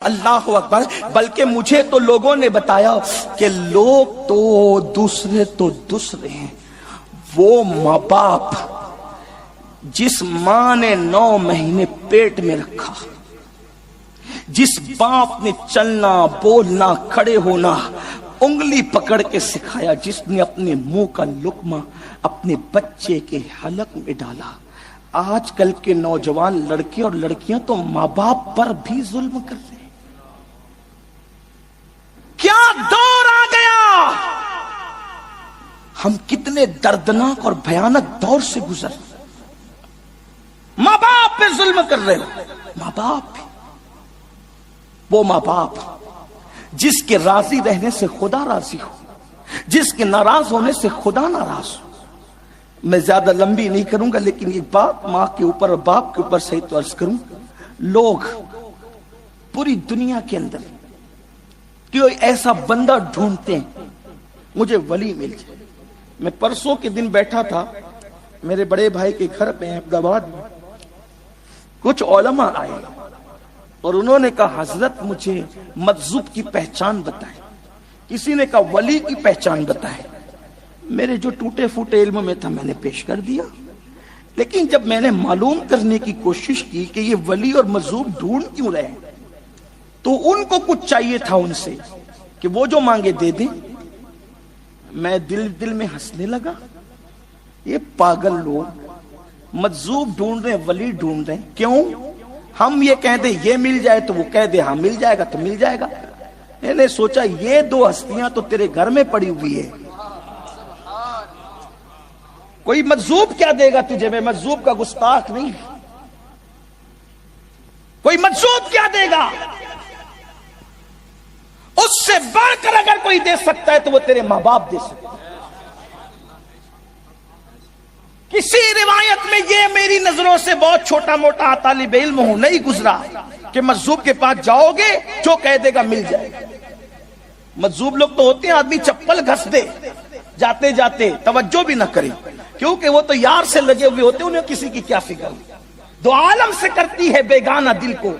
اللہ اکبر، بلکہ مجھے تو لوگوں نے بتایا کہ لوگ تو دوسرے ہیں، وہ ماں باپ جس ماں نے 9 مہینے پیٹ میں رکھا، جس باپ نے چلنا بولنا کھڑے ہونا انگلی پکڑ کے سکھایا، جس نے اپنے منہ کا لقمہ اپنے بچے کے حلق میں ڈالا۔ آج کل کے نوجوان لڑکے اور لڑکیاں تو ماں باپ پر بھی ظلم کر رہے ہیں۔ کیا دور آ گیا، ہم کتنے دردناک اور بھیانک دور سے گزر رہے ہیں۔ ماں باپ پہ ظلم کر رہے ہو، ماں باپ، وہ ماں باپ جس کے راضی رہنے سے خدا راضی ہو، جس کے ناراض ہونے سے خدا ناراض ہو۔ میں زیادہ لمبی نہیں کروں گا، لیکن ایک بات ماں کے اوپر اور باپ کے اوپر صحیح تو عرض کروں، لوگ پوری دنیا کے اندر کوئی ایسا بندہ ڈھونڈتے ہیں مجھے ولی مل جائے۔ میں پرسوں کے دن بیٹھا تھا میرے بڑے بھائی کے گھر پہ احمد آباد میں، کچھ علماء آئے اور انہوں نے کہا حضرت مجھے مجذوب کی پہچان بتائیں، کسی نے کہا ولی کی پہچان بتائیں۔ میرے جو ٹوٹے پھوٹے علم میں تھا میں نے پیش کر دیا، لیکن جب میں نے معلوم کرنے کی کوشش کی کہ یہ ولی اور مجذوب ڈھونڈ کیوں رہے تو ان کو کچھ چاہیے تھا ان سے کہ وہ جو مانگے دے دیں۔ میں دل میں ہنسنے لگا، یہ پاگل لوگ مجذوب ڈھونڈ رہے ہیں، ولی ڈھونڈ رہے ہیں، کیوں؟ ہم یہ کہہ دیں یہ مل جائے تو وہ کہہ دے ہاں مل جائے گا تو مل جائے گا۔ میں نے سوچا یہ 2 ہستیاں تو تیرے گھر میں پڑی ہوئی ہے، کوئی مجذوب کیا دے گا تجھے؟ میں مجذوب کا گستاخ نہیں، کوئی مجذوب کیا دے گا؟ اس سے بڑھ کر اگر کوئی دے سکتا ہے تو وہ تیرے ماں باپ دے سکتے ہیں۔ کسی روایت میں یہ میری نظروں سے بہت چھوٹا موٹا طالب علم ہوں نہیں گزرا کہ مجذوب کے پاس جاؤ گے جو کہہ دے گا مل جائے گا۔ مجذوب لوگ تو ہوتے ہیں آدمی چپل گھس دے جاتے جاتے توجہ بھی نہ کرے، کیونکہ وہ تو یار سے لگے ہوئے ہوتے، انہیں کسی کی کیا فکر، دو عالم سے کرتی ہے بیگانہ دل کو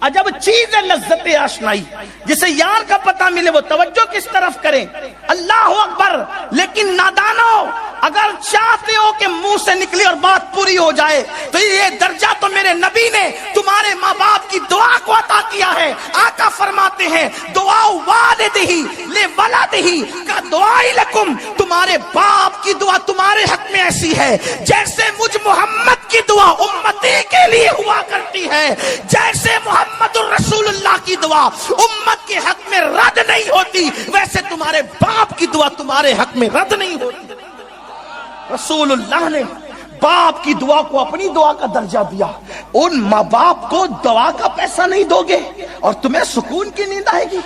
عجب چیز ہے لذت آشنائی، جسے یار کا پتہ ملے وہ توجہ کس طرف کریں۔ اللہ اکبر۔ لیکن نادانو، اگر چاہتے ہو کہ منہ سے نکلی اور بات پوری ہو جائے تو یہ درجہ تو میرے نبی نے تمہارے ماں باپ کی دعا کو عطا کیا ہے۔ آقا فرماتے ہیں دعا والدہی لولدہی کا دعائی لکم، تمہارے باپ کی دعا تمہارے حق میں ایسی ہے جیسے مجھ محمد کی دعا امتی کے لیے ہوا کرتی ہے، جیسے محمد الرسول اللہ کی دعا امت کے حق میں رد نہیں ہوتی، ویسے تمہارے باپ کی دعا تمہارے حق میں رد نہیں ہوتی۔ رسول اللہ نے باپ کی دعا کو اپنی دعا کا درجہ دیا۔ ان ماں باپ کو دعا کا پیسہ نہیں دو گے اور تمہیں سکون کی نیند آئے گی؟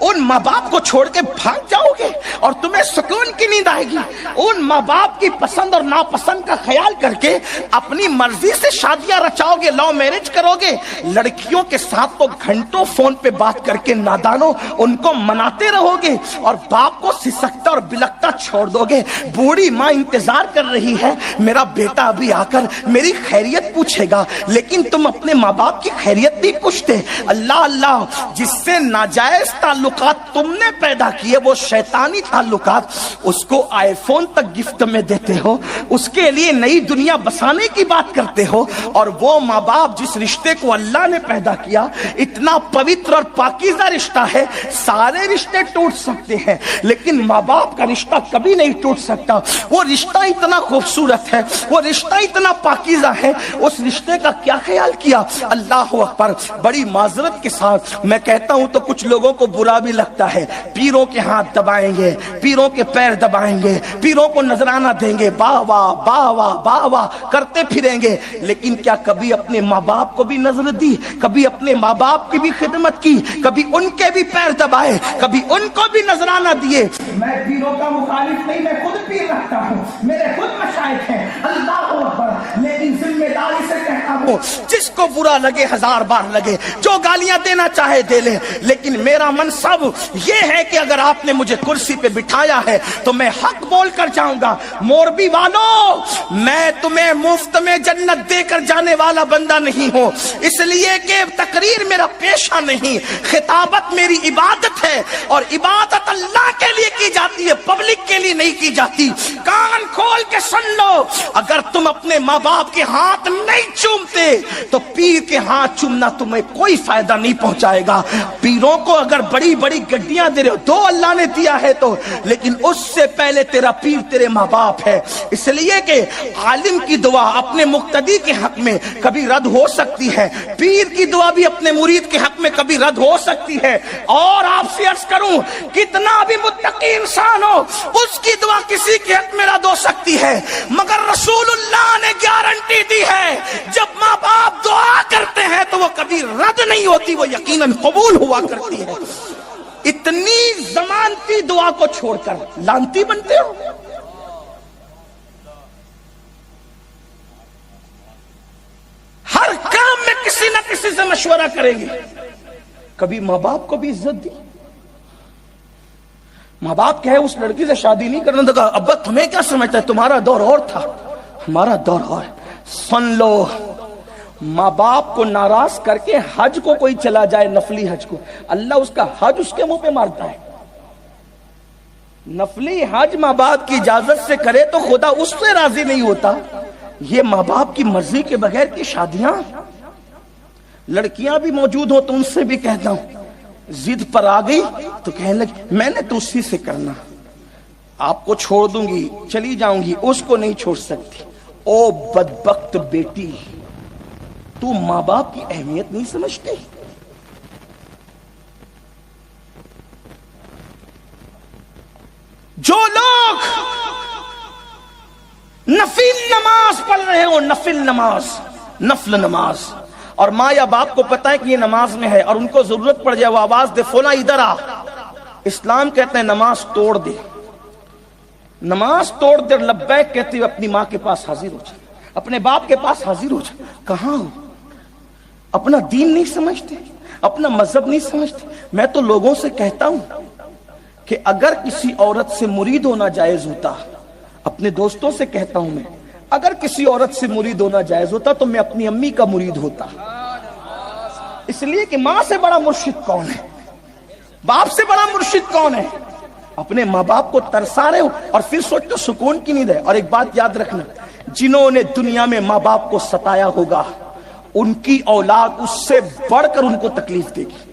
ان ماں باپ کو چھوڑ کے بھاگ جاؤ گے اور تمہیں سکون کی نیند آئے گی؟ ان ماں باپ کی پسند اور ناپسند کا خیال کر کے اپنی مرضی سے شادیاں رچاؤ گے، لو میرج کرو گے؟ لڑکیوں کے ساتھ تو گھنٹوں فون پہ بات کر کے نادانو ان کو مناتے رہو گے اور باپ کو سسکتا اور بلکتا چھوڑ دو گے۔ بوڑھی ماں انتظار کر رہی ہے میرا بیٹا ابھی آ کر میری خیریت پوچھے گا، لیکن تم اپنے ماں باپ کی خیریت نہیں پوچھتے۔ اللہ اللہ، جس سے ناجائز تعلقات تم نے پیدا کیے، وہ شیطانی تعلقات، اس کو آئی فون تک گفٹ میں دیتے ہو، اس کے لیے نئی دنیا بسانے کی بات کرتے ہو، اور وہ ماں باپ جس رشتے کو اللہ نے پیدا کیا اتنا پوتر اور پاکیزہ رشتہ ہے، سارے رشتے ٹوٹ سکتے ہیں لیکن ماں باپ کا رشتہ کبھی نہیں ٹوٹ سکتا۔ وہ رشتہ اتنا خوبصورت ہے، وہ رشتہ اتنا پاکیزہ ہے، اس رشتے کا کیا خیال کیا؟ اللہ اکبر۔ بڑی معذرت کے ساتھ میں کہتا ہوں تو کچھ لوگوں کو برا بھی لگتا ہے، پیروں کے ہاتھ دبائیں گے، پیروں کے پیر دبائیں گے، پیروں کو نذرانہ دیں گے، باہ واہ باہ واہ باہ واہ کرتے پھریں گے، لیکن کیا کبھی اپنے ماں باپ کو بھی نظر دی؟ کبھی اپنے ماں باپ کی بھی خدمت کی؟ کبھی ان کے بھی پیر دبائے؟ کبھی ان کو بھی نذرانہ دیے؟ میں پیروں کا مخالف نہیں، میں خود پیر رکھتا ہوں، میرے خود مشائخ ہیں، اللہ اکبر، لیکن ذمہ داری سے کہتا ہوں ہوں، جس کو برا لگے 1000 بار لگے، جو گالیاں دینا چاہے دے لے، لیکن میرا منصب یہ ہے کہ اگر آپ نے مجھے کرسی پہ بٹھایا ہے تو میں حق بول کر جاؤں گا۔ موربی والو، میں تمہیں مفت میں جنت دے کر جانے والا بندہ نہیں ہوں، اس لیے کہ تقریر میرا پیشہ نہیں، خطابت میری عبادت ہے، اور عبادت اللہ کے لیے کی جاتی ہے، پبلک کے لیے نہیں کی جاتی۔ کان کھول کے سن لو، اگر تم اپنے ماں باپ کے ہاتھ نہیں چومتے تو پیر کے ہاتھ چومنا تمہیں کوئی فائدہ نہیں پہنچائے گا۔ پیروں کو اگر بڑی بڑی گڈیاں دے رہے ہو، دو اللہ نے دیا ہے تو، لیکن اس سے پہلے تیرا پیر تیرے ماں باپ ہے، اس لیے کہ عالم کی دعا اپنے مقتدی کے حق میں کبھی رد ہو سکتی ہے، پیر کی دعا بھی اپنے مرید کے حق میں کبھی رد ہو سکتی ہے۔ اور آپ سے عرض کروں، کتنا بھی متقی انسان ہو، اس کی دعا کسی کے حق میں رد ہو سکتی ہے، مگر رسول اللہ نے گارنٹی دی ہے جب ماں باپ دعا کرتے ہیں تو وہ کبھی رد نہیں ہوتی، وہ یقیناً قبول ہوا کرتی ہے۔ اتنی ضمانتی دعا کو چھوڑ کر لانتی بنتے ہو۔ ہر کام میں کسی نہ کسی سے مشورہ کریں گے، کبھی ماں باپ کو بھی عزت دی۔ ماں باپ کہے اس لڑکی سے شادی نہیں کرنا، تو ابا تمہیں کیا سمجھتا ہے، تمہارا دور اور تھا، ہمارا دور اور۔ سن لو، ماں باپ کو ناراض کر کے حج کو کوئی چلا جائے، نفلی حج کو، اللہ اس کا حج اس کے منہ پہ مارتا ہے۔ نفلی حج ماں باپ کی اجازت سے کرے تو خدا اس سے راضی نہیں ہوتا۔ یہ ماں باپ کی مرضی کے بغیر کی شادیاں، لڑکیاں بھی موجود ہو تو ان سے بھی کہتا ہوں، ضد پر آ گئی تو کہنے لگی میں نے تو اسی سے کرنا، آپ کو چھوڑ دوں گی، چلی جاؤں گی، اس کو نہیں چھوڑ سکتی۔ او بدبخت بیٹی، تو ماں باپ کی اہمیت نہیں سمجھتی؟ جو لوگ نفل نماز پڑھ رہے ہو، نفل نماز، نفل نماز، اور ماں یا باپ کو پتا ہے کہ یہ نماز میں ہے اور ان کو ضرورت پڑ جائے، وہ آواز دے فلاں ادھر آ، اسلام کہتے ہیں نماز توڑ دے، نماز توڑ دے، لبیک کہتے ہوئے اپنی ماں کے پاس حاضر ہو جائے، اپنے باپ کے پاس حاضر ہو جائے۔ کہاں ہو؟ اپنا دین نہیں سمجھتے، اپنا مذہب نہیں سمجھتے۔ میں تو لوگوں سے کہتا ہوں کہ اگر کسی عورت سے مرید ہونا جائز ہوتا، اپنے دوستوں سے کہتا ہوں میں، اگر کسی عورت سے مرید ہونا جائز ہوتا تو میں اپنی امی کا مرید ہوتا، اس لیے کہ ماں سے بڑا مرشد کون ہے، باپ سے بڑا مرشد کون ہے؟ اپنے ماں باپ کو ترسا رہے ہو اور پھر سوچتے سکون کی نیند ہے۔ اور ایک بات یاد رکھنا، جنہوں نے دنیا میں ماں باپ کو ستایا ہوگا، ان کی اولاد اس سے بڑھ کر ان کو تکلیف دے گی۔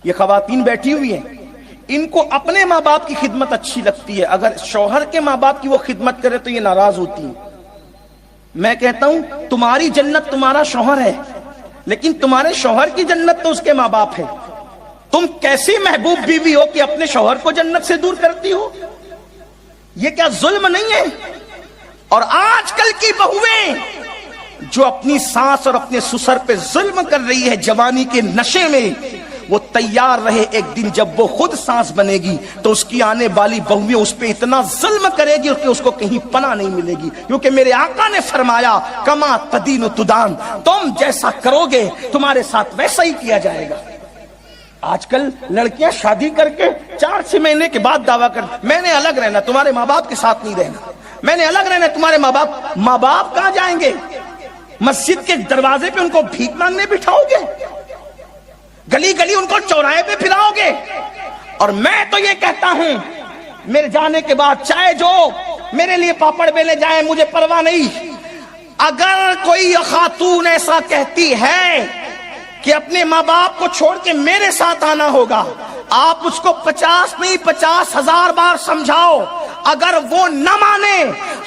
یہ خواتین بیٹھی ہوئی ہیں، ان کو اپنے ماں باپ کی خدمت اچھی لگتی ہے، اگر شوہر کے ماں باپ کی وہ خدمت کرے تو یہ ناراض ہوتی ہیں۔ میں کہتا ہوں تمہاری جنت تمہارا شوہر ہے، لیکن تمہارے شوہر کی جنت تو اس کے ماں باپ ہے۔ تم کیسی محبوب بیوی ہو کہ اپنے شوہر کو جنت سے دور کرتی ہو؟ یہ کیا ظلم نہیں ہے؟ اور آج کل کی بہویں جو اپنی ساس اور اپنے سسر پہ ظلم کر رہی ہے جوانی کے نشے میں، وہ تیار رہے ایک دن جب وہ خود سانس بنے گی تو اس کی آنے والی بہویں اس پہ اتنا ظلم کرے گی کہ اس کو کہیں پناہ نہیں ملے گی، کیونکہ میرے آقا نے فرمایا کما تدین تدان، تم جیسا کرو گے تمہارے ساتھ ویسا ہی کیا جائے گا۔ آج کل لڑکیاں شادی کر کے 4-6 مہینے کے بعد دعویٰ کر، میں نے الگ رہنا، تمہارے ماں باپ کے ساتھ نہیں رہنا، میں نے الگ رہنا، تمہارے ماں باپ کہاں جائیں گے؟ مسجد کے دروازے پہ ان کو بھیک مانگنے بٹھاؤ گے؟ گلی گلی ان کو چوراہے پہ پھراؤ گے؟ اور میں تو یہ کہتا ہوں میرے جانے کے بعد چاہے جو میرے لیے پاپڑ بیلے جائیں، مجھے پرواہ نہیں۔ اگر کوئی خاتون ایسا کہتی ہے کہ اپنے ماں باپ کو چھوڑ کے میرے ساتھ آنا ہوگا، آپ اس کو 50 نہیں 50,000 بار سمجھاؤ، اگر وہ نہ مانے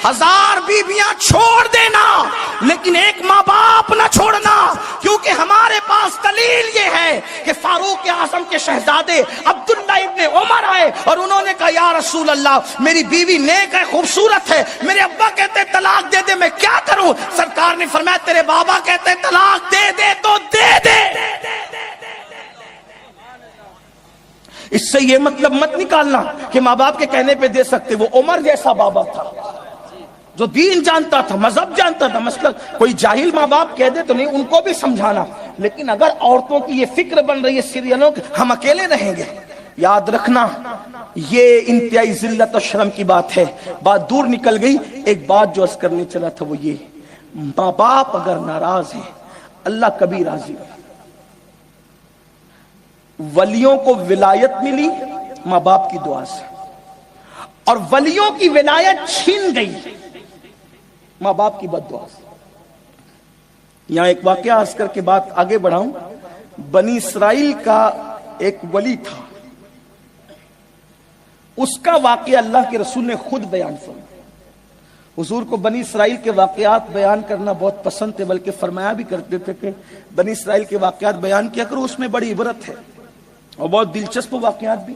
1000 بیویاں چھوڑ دینا، لیکن ایک ماں باپ نہ چھوڑنا، کیونکہ ہمارے پاس دلیل یہ ہے کہ فاروق اعظم کے شہزادے عبداللہ ابن عمر آئے اور انہوں نے کہا یا رسول اللہ میری بیوی نیک ہے، خوبصورت ہے، میرے ابا کہتے طلاق دے دے، میں کیا کروں؟ سرکار نے فرمایا تیرے بابا کہتے طلاق دے دے تو دے دے۔ اس سے یہ مطلب مت نکالنا کہ ماں باپ کے کہنے پہ دے سکتے، وہ عمر جیسا بابا تھا، جو دین جانتا تھا، مذہب جانتا تھا، مسلک. کوئی جاہل ماں باپ کہہ دے تو نہیں، ان کو بھی سمجھانا. لیکن اگر عورتوں کی یہ فکر بن رہی ہے سیریلوں کی ہم اکیلے رہیں گے، یاد رکھنا یہ انتہائی ذلت اور شرم کی بات ہے. بات دور نکل گئی. ایک بات جو عرض کرنے چلا تھا وہ یہ، ماں باپ اگر ناراض ہیں اللہ کبھی راضی نہیں. ولیوں کو ولایت ملی ماں باپ کی دعا سے، اور ولیوں کی ولایت چھین گئی ماں باپ کی بد دعا سے. یہاں ایک واقعہ عرض کر کے بات آگے بڑھاؤں. بنی اسرائیل کا ایک ولی تھا، اس کا واقعہ اللہ کے رسول نے خود بیان فرمایا. حضور کو بنی اسرائیل کے واقعات بیان کرنا بہت پسند تھے، بلکہ فرمایا بھی کرتے تھے کہ بنی اسرائیل کے واقعات بیان کیا کرو، اس میں بڑی عبرت ہے اور بہت دلچسپ واقعات بھی.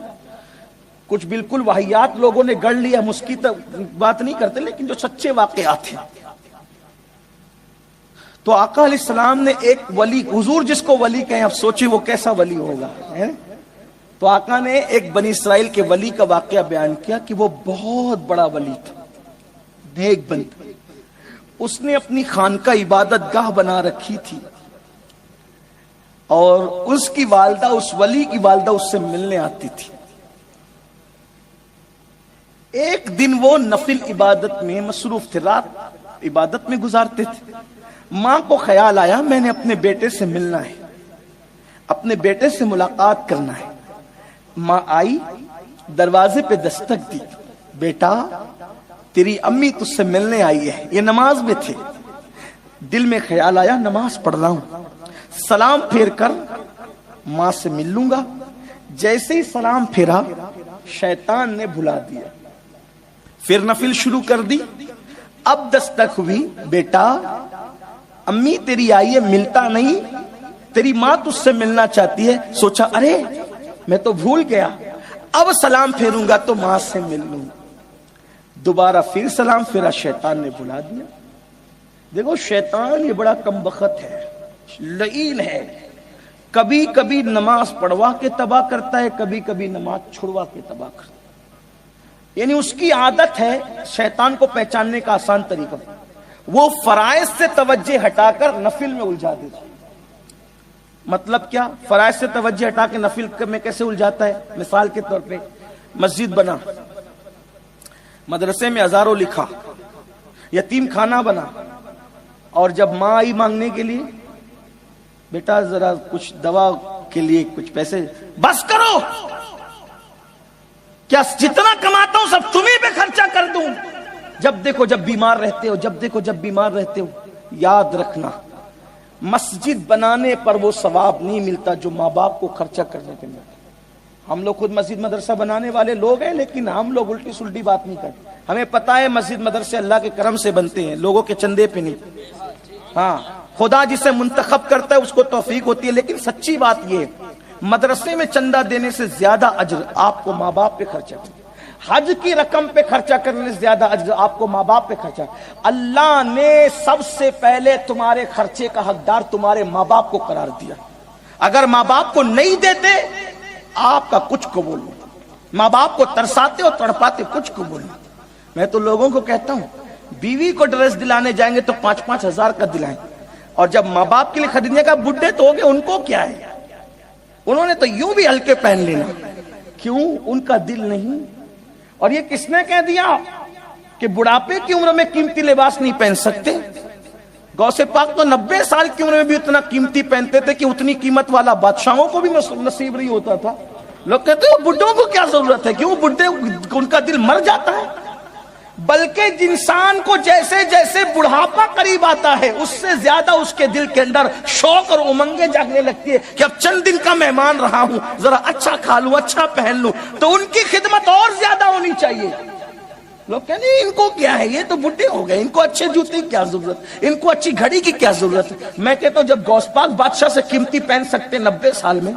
کچھ بالکل واہیات لوگوں نے گڑھ لیا، ہم اس کی بات نہیں کرتے، لیکن جو سچے واقعات ہیں. تو آقا علیہ السلام نے ایک ولی، حضور جس کو ولی کہیں اب سوچیں وہ کیسا ولی ہوگا. تو آقا نے ایک بنی اسرائیل کے ولی کا واقعہ بیان کیا کہ وہ بہت بڑا ولی تھا، نیک بندہ. اس نے اپنی خانقاہ عبادت گاہ بنا رکھی تھی، اور اس کی والدہ، اس ولی کی والدہ اس سے ملنے آتی تھی. ایک دن وہ نفل عبادت میں مصروف تھے، رات عبادت میں گزارتے تھے. ماں کو خیال آیا میں نے اپنے بیٹے سے ملنا ہے، اپنے بیٹے سے ملاقات کرنا ہے. ماں آئی، دروازے پہ دستک دی، بیٹا تیری امی تجھ سے ملنے آئی ہے. یہ نماز میں تھے. دل میں خیال آیا نماز پڑھ رہا ہوں، سلام پھیر کر ماں سے مل لوں گا. جیسے ہی سلام پھیرا شیطان نے بھلا دیا، پھر نفل شروع کر دی. اب دستک ہوئی، بیٹا امی تیری آئی ہے، ملتا نہیں، تیری ماں تجھ سے ملنا چاہتی ہے. سوچا ارے میں تو بھول گیا، اب سلام پھیروں گا تو ماں سے مل لوں. دوبارہ پھر سلام پھیرا، شیطان نے بھلا دیا. دیکھو شیطان یہ بڑا کمبخت ہے، لعین ہے. کبھی کبھی نماز پڑھوا کے تباہ کرتا ہے، کبھی کبھی نماز چھڑوا کے تباہ کرتا ہے. یعنی اس کی عادت ہے. شیطان کو پہچاننے کا آسان طریقہ وہ فرائض سے توجہ ہٹا کر نفل میں الجھا دیتا. مطلب کیا؟ فرائض سے توجہ ہٹا کے نفل میں کیسے الجھاتا ہے؟ مثال کے طور پہ مسجد بنا، مدرسے میں ہزاروں لکھا، یتیم خانہ بنا، اور جب ماں آئی مانگنے کے لیے، بیٹا ذرا کچھ دوا کے لیے کچھ پیسے، بس کرو، کیا جتنا کماتا ہوں سب تمہیں پہ خرچہ کر دوں. جب دیکھو جب بیمار رہتے ہو، جب دیکھو جب بیمار رہتے ہو. یاد رکھنا مسجد بنانے پر وہ ثواب نہیں ملتا جو ماں باپ کو خرچہ کرنے پہ ملتا. ہم لوگ خود مسجد مدرسہ بنانے والے لوگ ہیں، لیکن ہم لوگ الٹی سلٹی بات نہیں کرتے. ہمیں پتا ہے مسجد مدرسے اللہ کے کرم سے بنتے ہیں، لوگوں کے چندے پہ نہیں. ہاں خدا جسے منتخب کرتا ہے اس کو توفیق ہوتی ہے. لیکن سچی بات یہ ہے مدرسے میں چندہ دینے سے زیادہ اجر آپ کو ماں باپ پہ خرچہ کرنا. حج کی رقم پہ خرچہ کرنے سے زیادہ اجر آپ کو ماں باپ پہ خرچہ. اللہ نے سب سے پہلے تمہارے خرچے کا حقدار تمہارے ماں باپ کو قرار دیا. اگر ماں باپ کو نہیں دیتے آپ کا کچھ قبول نہیں. ماں باپ کو ترساتے اور تڑپاتے کچھ قبول نہیں. میں تو لوگوں کو کہتا ہوں بیوی کو ڈریس دلانے جائیں گے تو 5-5 ہزار کا دلائیں، اور جب ماں باپ کے لیے خریدنے کا بڈھے تو ہو گئے، ان کو کیا ہے؟ انہوں نے تو یوں بھی ہلکے پہن لینا. کیوں؟ ان کا دل نہیں. اور یہ کس نے کہہ دیا کہ بڑھاپے کی عمر میں قیمتی لباس نہیں پہن سکتے؟ غوث پاک تو 90 سال کی عمر میں بھی اتنا قیمتی پہنتے تھے کہ اتنی قیمت والا بادشاہوں کو بھی نصیب نہیں ہوتا تھا. لوگ کہتے ہیں بڈھوں کو کیا ضرورت ہے؟ کیوں بڈھے ان کا دل مر جاتا ہے. بلکہ انسان کو جیسے جیسے بڑھاپا قریب آتا ہے اس سے زیادہ اس کے دل کے اندر شوق اور امنگیں جاگنے لگتی ہے کہ اب چند دن کا مہمان رہا ہوں، ذرا اچھا کھا لوں، اچھا پہن لوں. تو ان کی خدمت اور زیادہ ہونی چاہیے. لوگ کہتے ہیں ان کو کیا ہے، یہ تو بڈھے ہو گئے، ان کو اچھے جوتے کی کیا ضرورت، ان کو اچھی گھڑی کی کیا ضرورت. میں کہتا ہوں جب غوث پاک بادشاہ سے قیمتی پہن سکتے 90 سال میں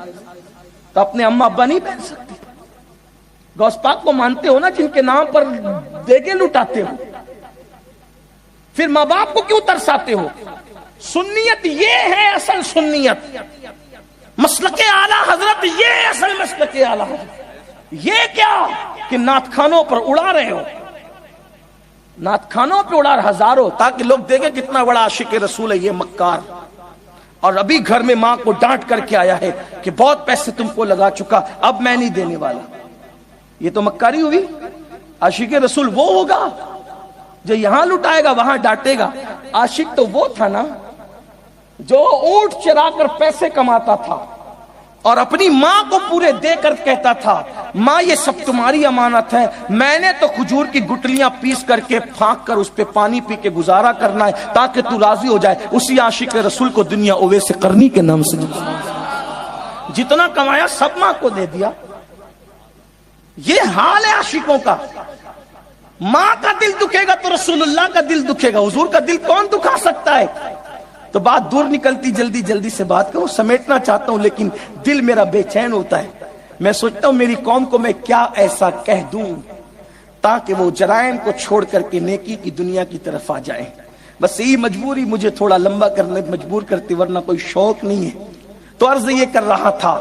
تو اپنے اماں ابا نہیں پہن سکتے. غوث پاک کو مانتے ہو نا، جن کے نام پر دیگے لٹاتے ہو، پھر ماں باپ کو کیوں ترساتے ہو؟ سنیت یہ ہے اصل سنیت. مسلک اعلیٰ حضرت یہ اصل مسلک اعلیٰ حضرت. یہ کیا کہ نعت خانوں پر اڑا رہے ہو، نعت خانوں پہ اڑا ہزاروں تاکہ لوگ دیکھیں کتنا بڑا عاشق رسول ہے یہ مکار. اور ابھی گھر میں ماں کو ڈانٹ کر کے آیا ہے کہ بہت پیسے تم کو لگا چکا, اب میں نہیں دینے والا. یہ تو مکاری ہوئی. عاشق رسول وہ ہوگا جو یہاں لٹائے گا وہاں ڈانٹے گا. عاشق تو وہ تھا نا جو اونٹ چرا کر پیسے کماتا تھا اور اپنی ماں کو پورے دے کر کہتا تھا ماں یہ سب تمہاری امانت ہے, میں نے تو کھجور کی گٹلیاں پیس کر کے پھانک کر اس پہ پانی پی کے گزارا کرنا ہے تاکہ تو راضی ہو جائے. اسی عاشق رسول کو دنیا اویس قرنی کے نام سے جتنا کمایا سب ماں کو دے دیا. یہ حال ہے عاشقوں کا. ماں کا دل دکھے گا تو رسول اللہ کا دل دکھے گا. حضور کا دل کون دکھا سکتا ہے؟ تو بات دور نکلتی, جلدی جلدی سے بات کروں, سمیٹنا چاہتا ہوں لیکن دل میرا بے چین ہوتا ہے. میں سوچتا ہوں میری قوم کو میں کیا ایسا کہہ دوں تاکہ وہ جرائم کو چھوڑ کر کے نیکی کی دنیا کی طرف آ جائیں. بس یہی مجبوری مجھے تھوڑا لمبا کرنے مجبور کرتی, ورنہ کوئی شوق نہیں ہے. تو عرض یہ کر رہا تھا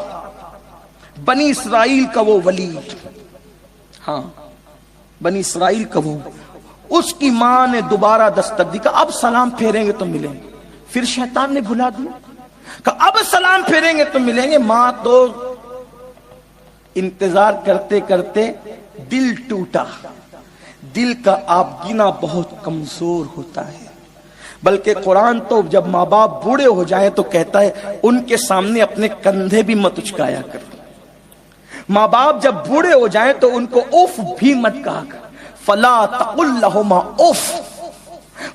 بنی اسرائیل کا وہ ولی, ہاں بنی اسرائیل کا وہ, اس کی ماں نے دوبارہ دستک دی کہ اب سلام پھیریں گے تو ملیں گے. پھر شیطان نے بھلا دیا کہ اب سلام پھیریں گے تو ملیں گے. ماں تو انتظار کرتے کرتے دل ٹوٹا. دل کا آبگینہ بہت کمزور ہوتا ہے. بلکہ قرآن تو جب ماں باپ بوڑھے ہو جائیں تو کہتا ہے ان کے سامنے اپنے کندھے بھی مت اچکایا کر. ماں باپ جب بوڑھے ہو جائیں تو ان کو اف بھی مت کہا کر. فلا تقل لہما اف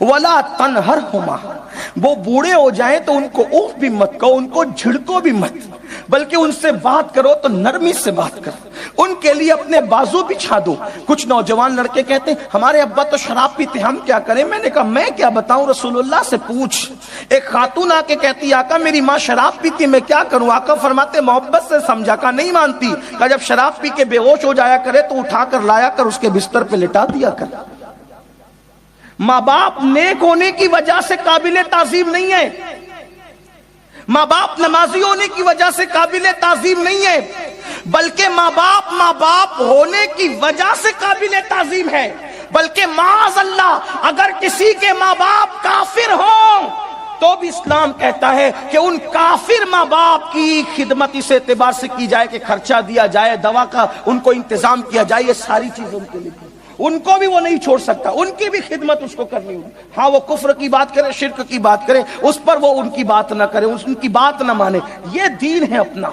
ولا تنہرہما. وہ بوڑھے ہو جائیں تو ان کو اوف بھی مت کہو, ان کو جھڑکو بھی مت, بلکہ ان سے بات کرو تو نرمی سے بات کرو. ان کے لیے اپنے بازو بچھا دو. کچھ نوجوان لڑکے کہتے ہیں ہمارے ابا تو شراب پیتے, ہم کیا کریں؟ میں نے کہا میں کیا بتاؤں, رسول اللہ سے پوچھ. ایک خاتون آ کے کہتی آقا میری ماں شراب پیتی, میں کیا کروں؟ آقا فرماتے محبت سے سمجھا. کہا نہیں مانتی. کہا جب شراب پی کے بے ہوش ہو جایا کرے تو اٹھا کر لایا کر اس کے بستر پہ لٹا دیا کر. ماں باپ نیک ہونے کی وجہ سے قابل تعظیم نہیں ہے. ماں باپ نمازی ہونے کی وجہ سے قابل تعظیم نہیں ہے, بلکہ ماں باپ ہونے کی وجہ سے قابل تعظیم ہے. بلکہ معاذ اللہ اگر کسی کے ماں باپ کافر ہوں تو بھی اسلام کہتا ہے کہ ان کافر ماں باپ کی خدمت اس اعتبار سے کی جائے کہ خرچہ دیا جائے, دوا کا ان کو انتظام کیا جائے. یہ ساری چیزیں ان کے لیے, ان کو بھی وہ نہیں چھوڑ سکتا, ان کی بھی خدمت اس کو کرنی ہوگی. ہاں وہ کفر کی بات کرے, شرک کی بات کرے, اس پر وہ ان کی بات نہ کرے, ان کی بات نہ مانے. یہ دین ہے اپنا,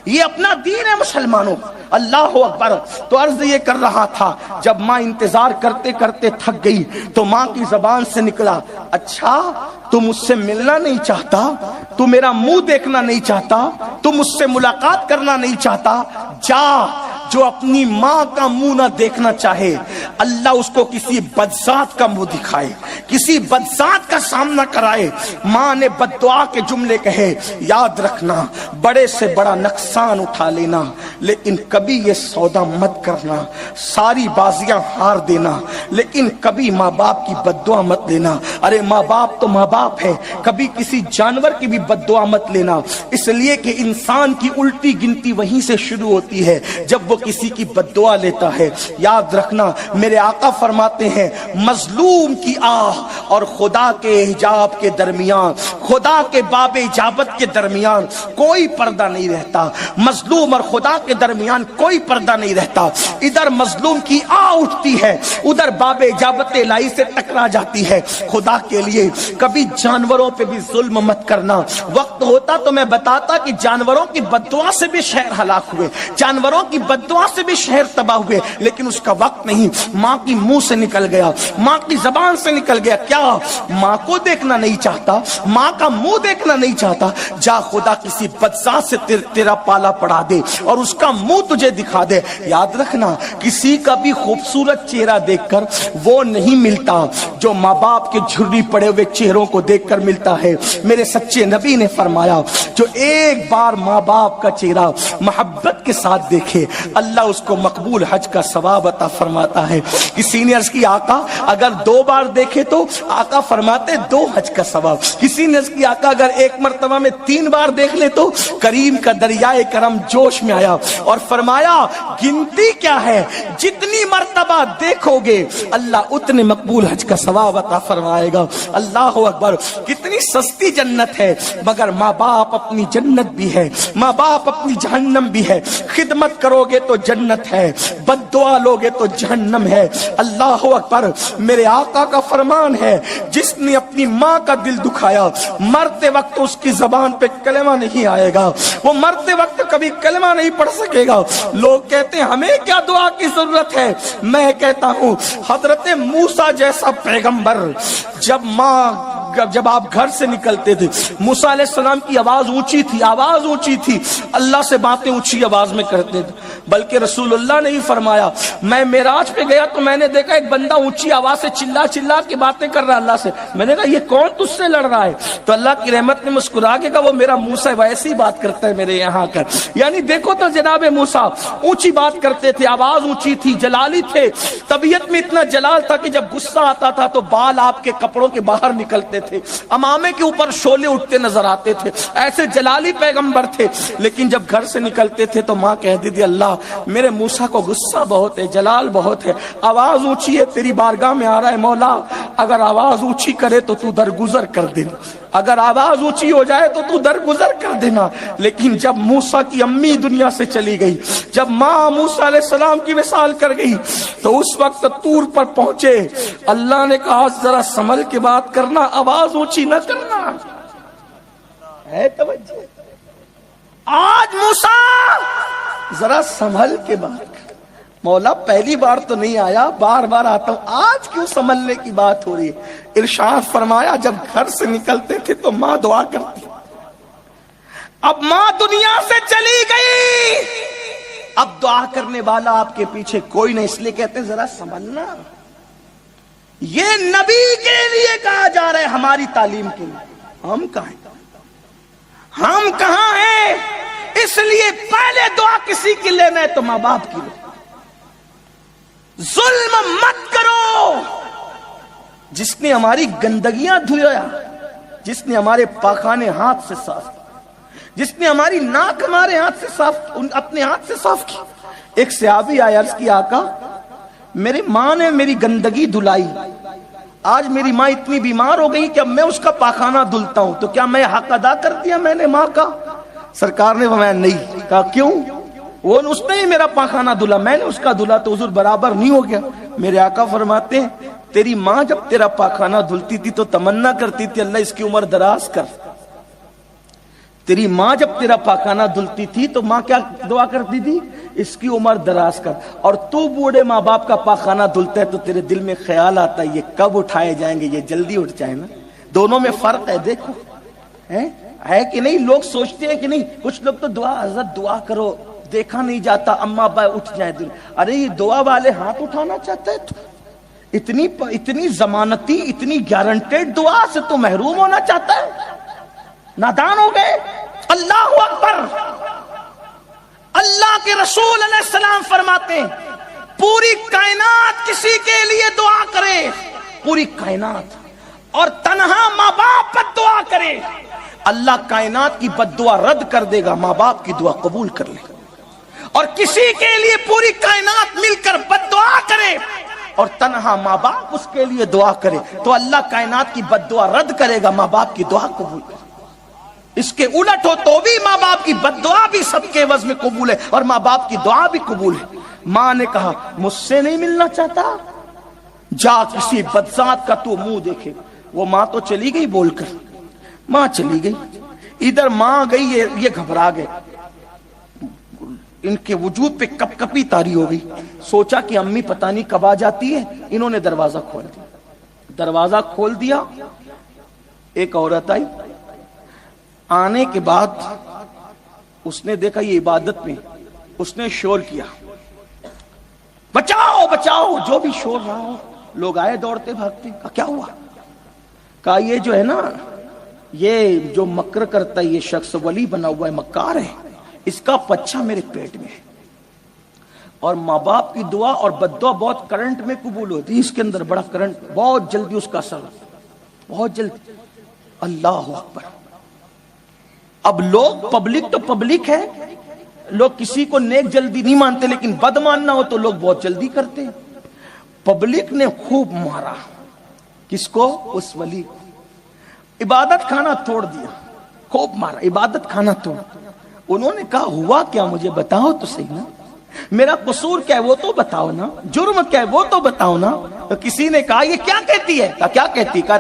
یہ اپنا دین ہے مسلمانوں. اللہ اکبر. تو عرض یہ کر رہا تھا جب ماں انتظار کرتے کرتے تھک گئی تو ماں کی زبان سے نکلا اچھا تو مجھ سے ملنا نہیں چاہتا, تو میرا منہ دیکھنا نہیں چاہتا, تو مجھ سے ملاقات کرنا نہیں چاہتا, جا. جو اپنی ماں کا منہ نہ دیکھنا چاہے اللہ اس کو کسی بدذات کا منہ دکھائے, کسی بدذات کا سامنا کرائے. ماں نے بد دعا کے جملے کہے, یاد رکھنا بڑے سے بڑا نقصان اٹھا لینا لیکن کبھی یہ سودا مت کرنا, ساری بازیاں ہار دینا لیکن کبھی ماں باپ کی بد دعا مت لینا. ارے ماں باپ تو ماں باپ ہے, کبھی کسی جانور کی بھی بد دعا مت لینا, اس لیے کہ انسان کی الٹی گنتی وہیں سے شروع ہوتی ہے جب وہ کسی کی بد دعا لیتا ہے. یاد رکھنا میرے آقا فرماتے ہیں مظلوم کی آہ اور خدا کے حجاب کے درمیان, خدا کے باب اجابت کے درمیان کوئی پردہ نہیں رہتا. مظلوم اور خدا کے درمیان کوئی پردہ نہیں رہتا. ادھر مظلوم کی آہ اٹھتی ہے, ادھر باب اجابت الہی سے ٹکرا جاتی ہے. خدا کے لیے کبھی جانوروں پہ بھی ظلم مت کرنا. وقت ہوتا تو میں بتاتا کہ جانوروں کی بد دعا سے بھی شہر ہلاک ہوئے, جانوروں کی بد دعا سے بھی شہر تباہ ہوئے, لیکن اس کا وقت نہیں. ماں کی منہ سے نکل گیا, ماں کی زبان سے نکل گیا. کیا ماں کو دیکھنا نہیں چاہتا, ماں کا منہ دیکھنا نہیں چاہتا؟ جا خدا کسی بدذات سے تیرا پالا پڑا دے اور اس کا منہ تجھے دکھا دے. یاد رکھنا کسی کا بھی خوبصورت چہرہ دیکھ کر وہ نہیں ملتا جو ماں باپ کے جھری پڑے ہوئے چہروں کو دیکھ کر ملتا ہے. میرے سچے نبی نے فرمایا جو ایک بار ماں باپ کا چہرہ محبت کے ساتھ دیکھے اللہ اس کو مقبول حج کا ثواب عطا فرماتا ہے. کسی نے عرض کی آقا اگر 2 بار دیکھے تو؟ آقا فرماتے 2 حج کا ثواب. کسی نے عرض کی آقا اگر ایک مرتبہ میں 3 بار دیکھ لے تو کریم کا دریائے کرم جوش میں آیا اور فرمایا گنتی کیا ہے، جتنی مرتبہ دیکھو گے اللہ اتنے مقبول حج کا ثواب عطا فرمائے گا۔ اللہ اکبر، کتنی سستی جنت ہے، مگر ماں باپ اپنی جنت بھی ہے، ماں باپ اپنی جہنم بھی ہے۔ خدمت کرو گے تو جنت ہے، بد دعا لوگے تو جہنم ہے۔ اللہ اکبر، میرے آقا کا فرمان ہے جس نے اپنی ماں کا دل دکھایا مرتے وقت اس کی زبان پہ کلمہ نہیں آئے گا، وہ مرتے وقت کبھی کلمہ نہیں پڑھ سکے گا۔ لوگ کہتے ہیں ہمیں کیا دعا کی ضرورت ہے، میں کہتا ہوں حضرت موسیٰ جیسا پیغمبر جب آپ گھر سے نکلتے تھے، موسیٰ علیہ السلام کی آواز اونچی تھی، اللہ سے باتیں اونچی آواز میں کرتے تھے، بلکہ رسول اللہ نے ہی فرمایا میں معراج پہ گیا تو میں نے دیکھا ایک بندہ اونچی آواز سے چلا کے باتیں کر رہا اللہ سے، میں نے کہا یہ کون تجھ سے لڑ رہا ہے؟ تو اللہ کی رحمت نے مسکرا کے کہا وہ میرا موسیٰ ویسے ہی بات کرتا ہے میرے یہاں کر۔ یعنی دیکھو تو جناب موسیٰ اونچی بات کرتے تھے، آواز اونچی تھی، جلالی تھے، طبیعت میں اتنا جلال تھا کہ جب غصہ آتا تھا تو بال آپ کے کپڑوں کے باہر نکلتے تھے، امامے کے اوپر شعلے اٹھتے نظر آتے تھے، ایسے جلالی پیغمبر تھے۔ لیکن جب گھر سے نکلتے تھے تو ماں کہتی تھی اللہ میرے موسیٰ کو غصہ بہت ہے، جلال بہت ہے، آواز اونچی ہے، تیری بارگاہ میں آ رہا ہے مولا، اگر آواز اونچی کرے تو تو درگزر کر دینا، اگر آواز اونچی ہو جائے تو تو درگزر کر دینا۔ لیکن جب موسیٰ کی امی دنیا سے چلی گئی، جب ماں موسیٰ علیہ السلام کی وصال کر گئی تو اس وقت طور پر پہنچے، اللہ نے کہا ذرا سنبھل کے بات کرنا، آواز اونچی نہ کرنا ہے توجہ۔ آج موسیٰ ذرا سنبھل کے بات کر، مولا پہلی بار تو نہیں آیا، بار بار آتا ہوں، آج کیوں سنبھلنے کی بات ہو رہی ہے؟ ارشاد فرمایا جب گھر سے نکلتے تھے تو ماں دعا کرتی، اب ماں دنیا سے چلی گئی، اب دعا کرنے والا آپ کے پیچھے کوئی نہیں، اس لیے کہتے ہیں ذرا سنبھلنا۔ یہ نبی کے لیے کہا جا رہا ہے، ہماری تعلیم کے لیے۔ ہم کہاں ہیں؟ ہم کہاں ہیں؟ اس لیے پہلے دعا کسی کی لینا ہے تو ماں باپ کی لو۔ ظلم مت کرو، جس نے ہماری گندگیاں دھویا، جس نے ہمارے پاخانے ہاتھ سے صاف، جس نے ہماری ناک ہمارے ہاتھ سے صاف، اپنے ہاتھ سے صاف کی۔ ایک صحابی آیا، عرض کی آقا میری ماں نے میری گندگی دھلائی، آج میری ماں اتنی بیمار ہو گئی کہ اب میں اس کا پاخانہ دھلتا ہوں، تو کیا میں حق ادا کر دیا میں نے ماں کا؟ سرکار نے فرمایا نہیں۔ کہا کیوں؟ وہ اس نے ہی میرا پاخانہ دھلا، میں نے اس کا دھلا تو حضور برابر نہیں ہو گیا؟ میرے آقا فرماتے ہیں تیری ماں جب تیرا پاخانہ دھلتی تھی تو تمنا کرتی تھی اللہ اس کی عمر دراز کر۔ تیری ماں جب تیرا پاخانہ دھلتی تھی تو ماں کیا دعا کرتی تھی؟ اس کی عمر دراز کر۔ اور تو بوڑھے ماں باپ کا پاخانہ دھلتا ہے تو تیرے دل میں خیال آتا ہے یہ کب اٹھائے جائیں گے، یہ جلدی اٹھ جائیں نا۔ دونوں میں فرق ہے، دیکھو ہے کہ نہیں؟ لوگ سوچتے ہیں کہ نہیں، کچھ لوگ تو دعا حضرت دعا کرو دیکھا نہیں جاتا اما ابا اٹھ جائیں دل، ارے یہ دعا والے ہاتھ اٹھانا چاہتا ہے تو اتنی ضمانتی، اتنی گارنٹیڈ دعا سے تو محروم ہونا چاہتا ہے؟ نادان ہو گئے۔ اللہ اکبر۔ اللہ کے رسول علیہ السلام فرماتے ہیں پوری کائنات کسی کے لیے دعا کرے، پوری کائنات، اور تنہا ماں باپ پر دعا کرے، اللہ کائنات کی بد دعا رد کر دے گا، ماں باپ کی دعا قبول کر لے گا۔ اور کسی کے لیے پوری کائنات مل کر بد دعا کرے اور تنہا ماں باپ اس کے لیے دعا کرے تو اللہ کائنات کی بد دعا رد کرے گا، ماں باپ کی دعا قبول کرے۔ اس کے الٹ ہو تو بھی ماں باپ کی بد دعا بھی سب کے عوض میں قبول ہے اور ماں باپ کی دعا بھی قبول ہے۔ ماں نے کہا مجھ سے نہیں ملنا چاہتا، جا کسی بدذات کا تو منہ دیکھے۔ وہ ماں تو چلی گئی بول کر، ماں چلی گئی، ادھر ماں گئی، یہ گھبرا گئے، ان کے وجود پہ کپ کپی طاری ہو گئی۔ سوچا کہ امی پتہ نہیں کب آ جاتی ہے، انہوں نے دروازہ کھول دیا۔ دروازہ کھول دیا، ایک عورت آئی، آنے کے بعد اس نے دیکھا یہ عبادت میں، اس نے شور کیا بچاؤ بچاؤ، جو بھی شور رہا ہو۔ لوگ آئے دوڑتے بھاگتے، کہا کیا ہوا؟ کہا یہ جو ہے نا، یہ جو مکر کرتا ہے یہ شخص ولی بنا ہوا ہے، مکار ہے، اس کا پچھا میرے پیٹ میں ہے، اور ماں باپ کی دعا اور بد دعا بہت کرنٹ میں قبول ہوتی ہے، اس کے اندر بڑا کرنٹ، بہت جلدی اس کا اثر، بہت جلدی۔ اللہ اکبر. اب لوگ پبلک تو پبلک ہے, لوگ کسی کو نیک جلدی نہیں مانتے, لیکن بد ماننا ہو تو لوگ بہت جلدی کرتے ہیں. پبلک نے خوب مارا کس کو؟ اس ولی کو. عبادت خانہ توڑ دیا, خوب مارا, عبادت خانہ توڑ. انہوں نے کہا ہوا کیا مجھے بتاؤ تو صحیح نا, میرا قصور کیا ہے وہ تو بتاؤ نا, جرم کیا ہے وہ تو بتاؤ نا. تو کسی نے کہا یہ کیا کہتی ہے؟ کہا کیا کہتی؟ کہا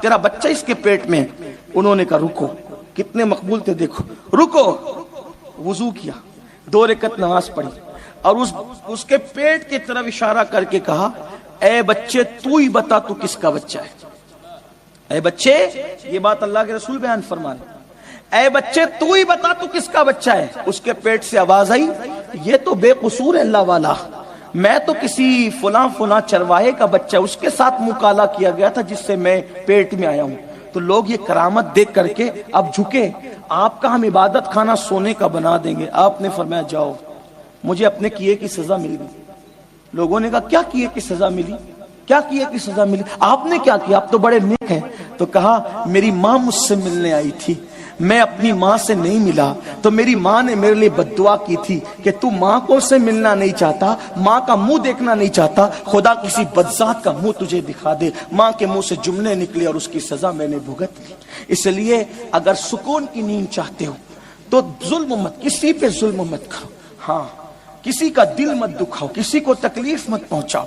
تیرا بچہ اس کے پیٹ میں. انہوں نے کہا رکو, کتنے مقبول تھے دیکھو, رکو. وضو کیا, 2 رکعت نماز پڑھی, اور اس کے پیٹ کی طرف اشارہ کر کے کہا اے بچے تو ہی بتا تو کس کا بچہ ہے. اے بچے, یہ بات اللہ کے رسول بیان فرما رہے, اے بچے تو ہی بتا تو کس کا بچہ ہے. اس کے پیٹ سے آواز آئی یہ تو بے قصور ہے اللہ والا, میں تو کسی فلاں چرواہے کا بچہ, اس کے ساتھ مکالا کیا گیا تھا جس سے میں پیٹ میں آیا ہوں. تو لوگ یہ کرامت دیکھ کر کے اب جھکے, آپ کا ہم عبادت خانہ سونے کا بنا دیں گے. آپ نے فرمایا جاؤ, مجھے اپنے کیے کی سزا مل گئی. لوگوں نے کہا کیا کیے کی سزا ملی, کیا کیے کی سزا ملی, آپ نے کیا کیا, آپ تو بڑے نیک ہیں. تو کہا میری ماں مجھ سے ملنے آئی تھی, میں اپنی ماں سے نہیں ملا, تو میری ماں نے میرے لیے بد دعا کی تھی کہ تو ماں کو سے ملنا نہیں چاہتا, ماں کا منہ دیکھنا نہیں چاہتا, خدا کسی بدذات کا منہ تجھے دکھا دے. ماں کے منہ سے جملے نکلے اور اس کی سزا میں نے بھگت لی. اس لیے اگر سکون کی نیند چاہتے ہو تو ظلم مت, کسی پہ ظلم مت کرو, ہاں کسی کا دل مت دکھاؤ, کسی کو تکلیف مت پہنچاؤ.